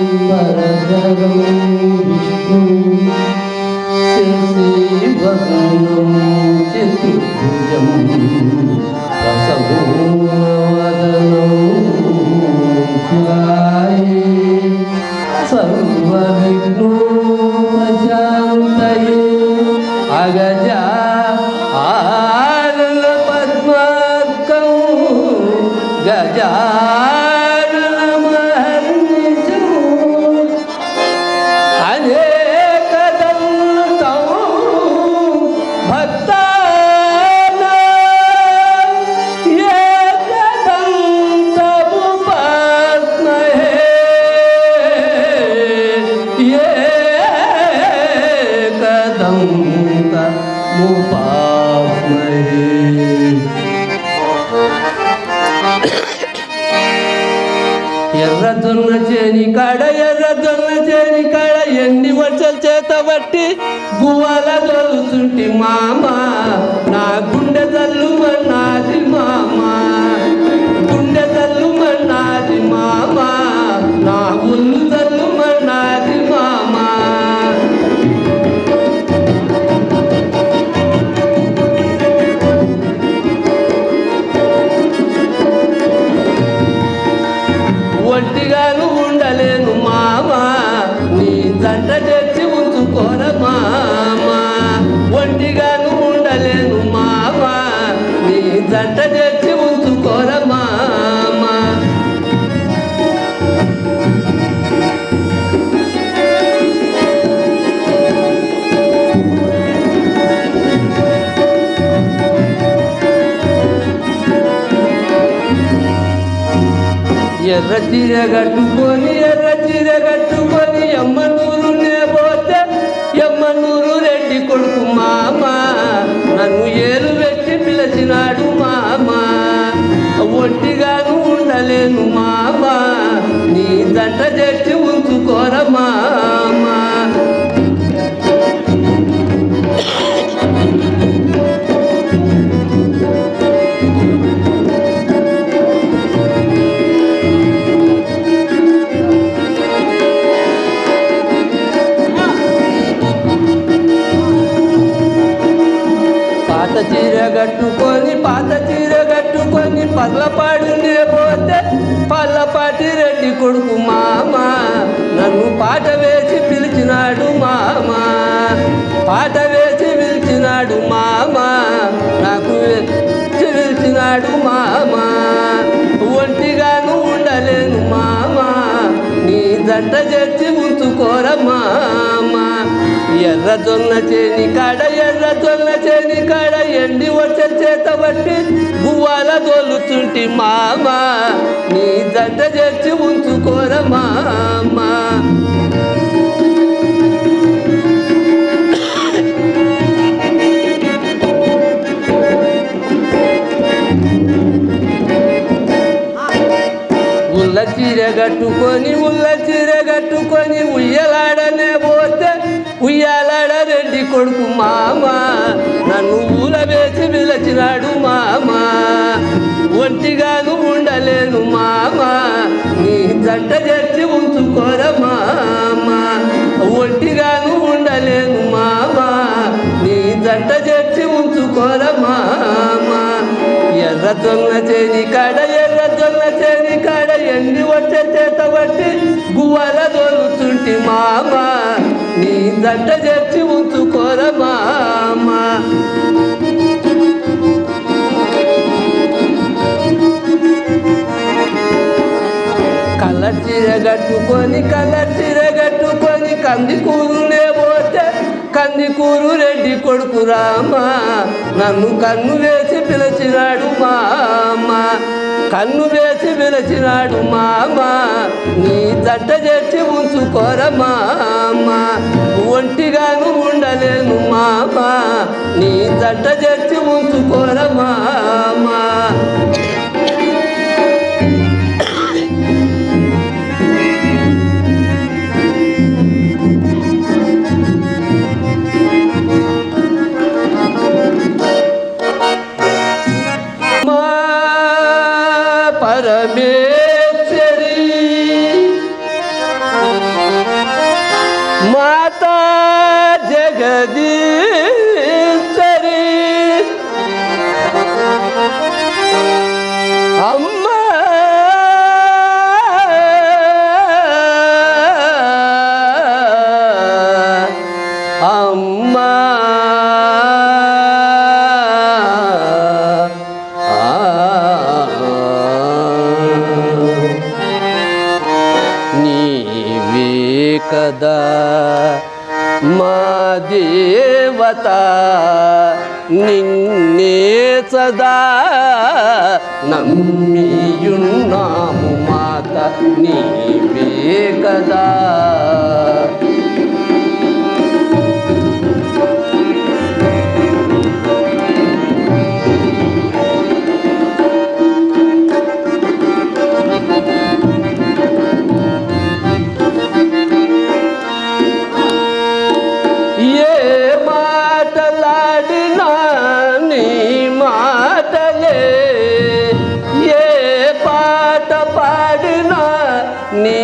శుక్లాంబరధరం విష్ణుం శశివర్ణం చతుర్భుజం ప్రసన్నవదనం ధ్యాయే సర్వవిఘ్నోపశాంతయే అగజా ఆనన పద్మార్కం గజాననమహర్నిశం అనేకదంతం భక్తానాం ఏకదంతముపాస్మహే ఏకదంతముపాస్మహే. ఎర్రజొన్న చేని కాడ ఎండి వర్షాలు చేత బట్టి గువ్వల దొరుకుతుంటి మామ నా గుండె తల్లు మన్నాది మామ గుండె తల్లు మన్నాది మామ నా ఉల్లు తల్లు మన్నాది మామ. ఒంటిగాను ఉండలేను మామ నీ జంట తెచ్చి ఉంచుకోర మామ ఒంటిగాను ఉండలేను మామ నీ జంట తెచ్చి ఉంచుకోర మామ. ఎర్ర చీర కట్టుకొని ఎమ్మనూరునే పోతే ఎమ్మనూరు రెడ్డి కొడుకు మామ నన్ను ఏలు పెట్టి పిలిచినాడు మామ ఒంటిగాను ఉండలేను మామ నీ దంట చేసి ఉంచుకోర మామ. పాత చీర కట్టుకొని పల్లపాడునే పోతే పల్లపాటి రెడ్డి కొడుకు మామ నన్ను పాట వేసి పిలిచినాడు మామ పాట వేసి పిలిచినాడు మామ నాకు పిలిచినాడు మామ ఒంటిగాను ఉండలేను మామ నీ జంట చేర్చి ఉంచుకోర మామ. ఎర్రజొన్న చేని కాడ ఎండి వచ్చ చేత బట్టి గువ్వాల దొల్లుతుంటి మామ నీ జంట చేర్చి ఉంచుకోర మామ. ఉల్ల చీర కట్టుకొని ఉయ్యలాడనే పోతే ఉయ్యాలాడ రెడ్డి కొడుకు మామ నన్ను ఊల వేసి పిలిచినాడు మామ ఒంటిగాను ఉండలేను మామ నీ జంట చేర్చి ఉంచుకోర మామ ఒంటిగాను ఉండలేను మామ నీ జంట చేర్చి ఉంచుకోర మామ. ఎర్రజొన్న చేని కాడ ఎండి వచ్చే చేత బట్టి గువ్వల దొరుకుతుంటి మామ నీ దంట చేర్చి ఉంచుకోర మామ. కలర్ చీర కట్టుకొని కందికూరునే పోతే కందికూరు రెడ్డి కొడుకు రామ నన్ను కన్ను వేసి పిలిచినాడు మామ కన్ను వేసి పిలిచినాడు మామ నీ జంట చేర్చి ఉంచుకోర మామ ఒంటిగాను ఉండలేను మామ నీ జంట చేర్చి ఉంచుకోర మామ. పరమేశ్వరి మాతా జగదీశ్వరి అమ్మా అమ్మా నీవే కదా మా దేవత నిన్నే సదా నమ్మియున్నాము మాత నీవే కదా ఏ మాటలాడినా నీ మాటలే ఏ పాట పాడినా నీ